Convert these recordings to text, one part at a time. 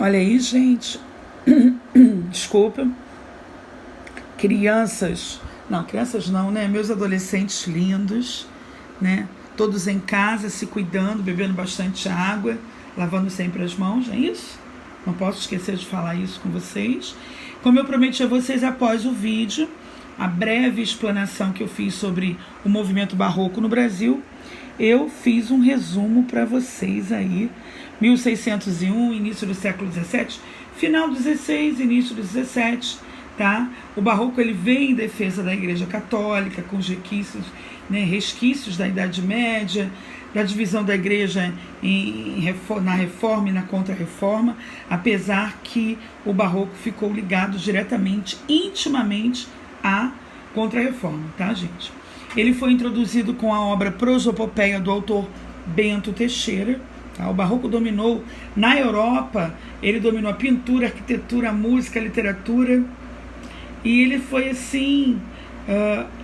Olha aí, gente. Desculpa. Crianças não, né? Meus adolescentes lindos, né? Todos em casa, se cuidando, bebendo bastante água, lavando sempre as mãos, não é isso? Não posso esquecer de falar isso com vocês. Como eu prometi a vocês após o vídeo, a breve explanação que eu fiz sobre o movimento barroco no Brasil, eu fiz um resumo para vocês aí, 1601, início do século XVII, final do XVI, início do XVII, tá? O barroco ele vem em defesa da Igreja Católica, com resquícios da Idade Média, da divisão da Igreja na Reforma e na Contra-Reforma, apesar que o barroco ficou ligado diretamente, intimamente, à Contra-Reforma, tá, gente? Ele foi introduzido com a obra Prosopopeia do autor Bento Teixeira. Tá? O barroco dominou, na Europa, ele dominou a pintura, a arquitetura, a música, a literatura. E ele foi, assim,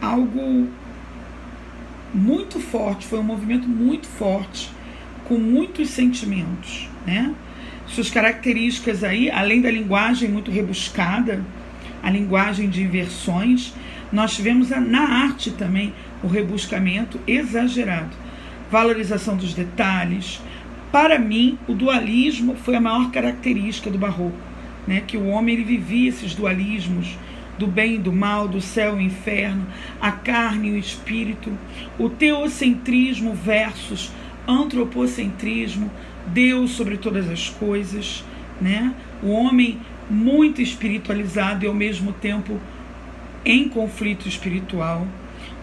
algo muito forte, foi um movimento muito forte, com muitos sentimentos, né? Suas características aí, além da linguagem muito rebuscada, a linguagem de inversões, nós tivemos na arte também o rebuscamento exagerado, valorização dos detalhes. Para mim, o dualismo foi a maior característica do barroco, né? Que o homem ele vivia esses dualismos do bem e do mal, do céu e o inferno, a carne e o espírito, o teocentrismo versus antropocentrismo, Deus sobre todas as coisas, né? O homem muito espiritualizado e ao mesmo tempo em conflito espiritual.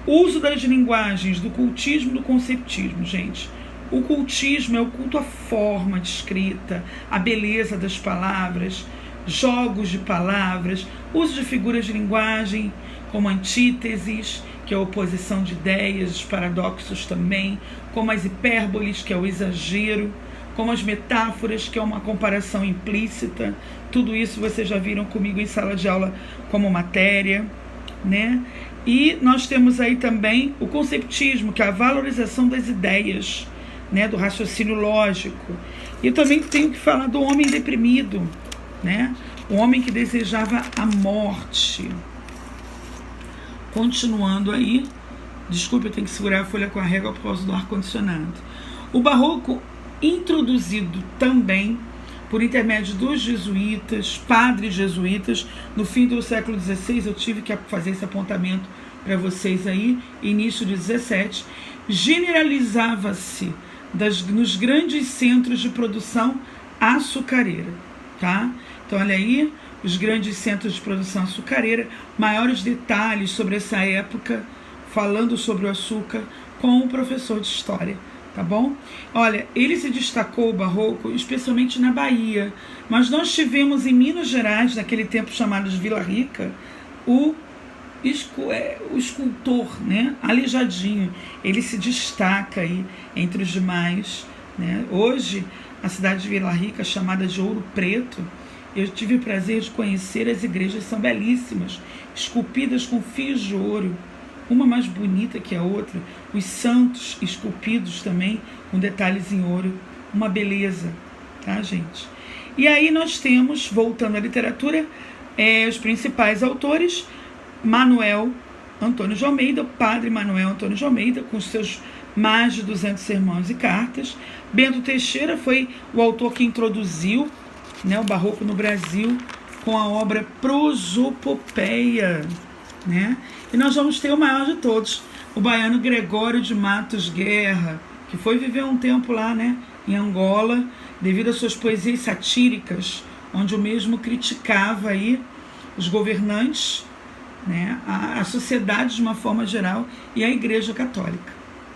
Uso das linguagens do cultismo e do conceptismo, gente. O cultismo é o culto à forma de escrita, a beleza das palavras, jogos de palavras, uso de figuras de linguagem, como antíteses, que é a oposição de ideias, os paradoxos também, como as hipérboles, que é o exagero, como as metáforas, que é uma comparação implícita. Tudo isso vocês já viram comigo em sala de aula como matéria, né? E nós temos aí também o conceptismo, que é a valorização das ideias, né? Do raciocínio lógico. E eu também tenho que falar do homem deprimido, né? O homem que desejava a morte. Continuando aí, desculpe, eu tenho que segurar a folha com a régua por causa do ar-condicionado. O barroco, introduzido também por intermédio dos jesuítas, padres jesuítas, no fim do século XVI, eu tive que fazer esse apontamento para vocês aí, início do XVII, generalizava-se nos grandes centros de produção açucareira, tá? Então, olha aí, os grandes centros de produção açucareira, maiores detalhes sobre essa época, falando sobre o açúcar, com o professor de História, tá bom? Olha, ele se destacou, o barroco, especialmente na Bahia, mas nós tivemos em Minas Gerais, naquele tempo chamado de Vila Rica, o escultor, né, Aleijadinho. Ele se destaca aí entre os demais, né? Hoje, a cidade de Vila Rica, chamada de Ouro Preto, eu tive o prazer de conhecer, as igrejas são belíssimas, esculpidas com fios de ouro, uma mais bonita que a outra, os santos esculpidos também com detalhes em ouro, uma beleza, tá, gente? E aí nós temos, voltando à literatura, os principais autores: Manuel Antônio de Almeida, o padre Manuel Antônio de Almeida, com seus mais de 200 sermões e cartas. Bento Teixeira foi o autor que introduziu, né, o barroco no Brasil com a obra Prosopopeia, né? E nós vamos ter o maior de todos, o baiano Gregório de Matos Guerra, que foi viver um tempo lá, né, em Angola, devido às suas poesias satíricas, onde o mesmo criticava aí os governantes, né, a sociedade de uma forma geral e a Igreja Católica.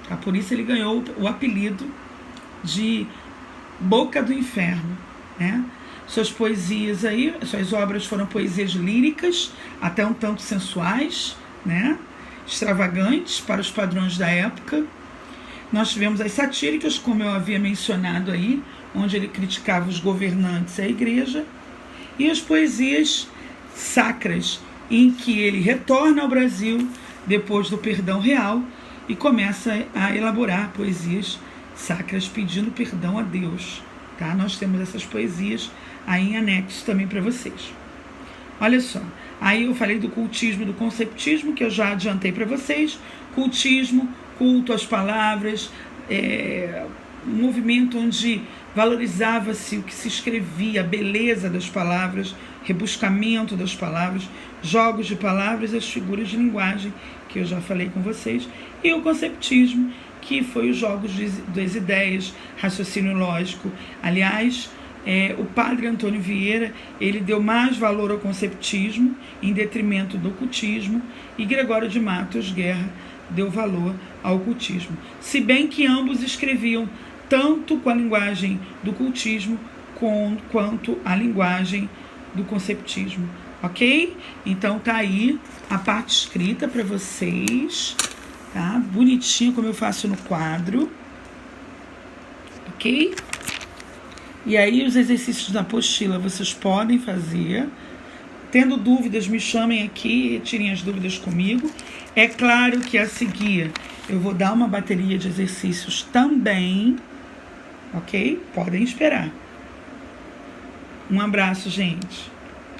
Tá? Por isso ele ganhou o apelido de Boca do Inferno, né? Suas poesias aí, suas obras foram poesias líricas, até um tanto sensuais, né? Extravagantes para os padrões da época. Nós tivemos as satíricas, como eu havia mencionado aí, onde ele criticava os governantes e a igreja, e as poesias sacras, em que ele retorna ao Brasil depois do perdão real e começa a elaborar poesias sacras pedindo perdão a Deus, tá? Nós temos essas poesias aí em anexo também para vocês. Olha só, aí eu falei do cultismo e do conceptismo, que eu já adiantei para vocês. Cultismo, culto às palavras, um movimento onde valorizava-se o que se escrevia, a beleza das palavras, rebuscamento das palavras, jogos de palavras e as figuras de linguagem, que eu já falei com vocês. E o conceptismo, que foi os jogos das ideias, raciocínio lógico. Aliás, o padre Antônio Vieira, ele deu mais valor ao conceptismo em detrimento do cultismo, e Gregório de Matos Guerra deu valor ao cultismo. Se bem que ambos escreviam tanto com a linguagem do cultismo quanto a linguagem do conceptismo, ok? Então tá aí a parte escrita para vocês, tá? Bonitinho como eu faço no quadro, ok? E aí os exercícios da apostila vocês podem fazer. Tendo dúvidas, me chamem aqui, tirem as dúvidas comigo. É claro que a seguir eu vou dar uma bateria de exercícios também, ok? Podem esperar. Um abraço, gente.